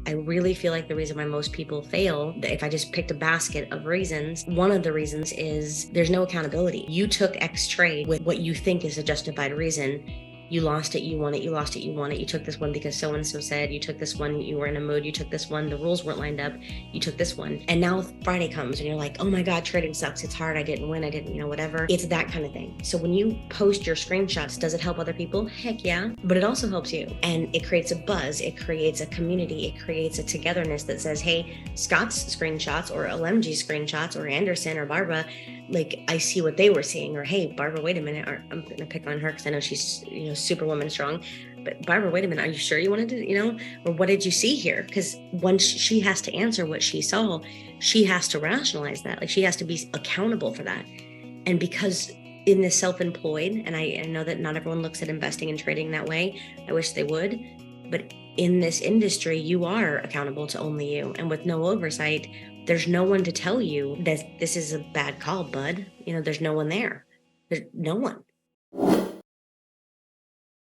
I really feel like the reason why most people fail, if I just picked a basket of reasons, one of the reasons is there's no accountability. You took X trade with what you think is a justified reason. You lost it, you won it, you lost it, you won it. You took this one because so-and-so said, you took this one, you were in a mood, you took this one, the rules weren't lined up, you took this one. And now Friday comes and you're like, oh my God, trading sucks, it's hard, I didn't win, I didn't, whatever. It's that kind of thing. So when you post your screenshots, does it help other people? Heck yeah, but it also helps you. And it creates a buzz, it creates a community, it creates a togetherness that says, hey, Scott's screenshots or LMG's screenshots or Anderson or Barbara, like I see what they were seeing, or hey, Barbara, wait a minute, or I'm gonna pick on her because I know she's superwoman strong, but Barbara, wait a minute, are you sure you wanted to, or what did you see here? Because once she has to answer what she saw, she has to rationalize that, like she has to be accountable for that. And because in this self-employed, and I know that not everyone looks at investing and trading that way, I wish they would, but in this industry, you are accountable to only you, and with no oversight, there's no one to tell you that this is a bad call, bud. There's no one there. There's no one.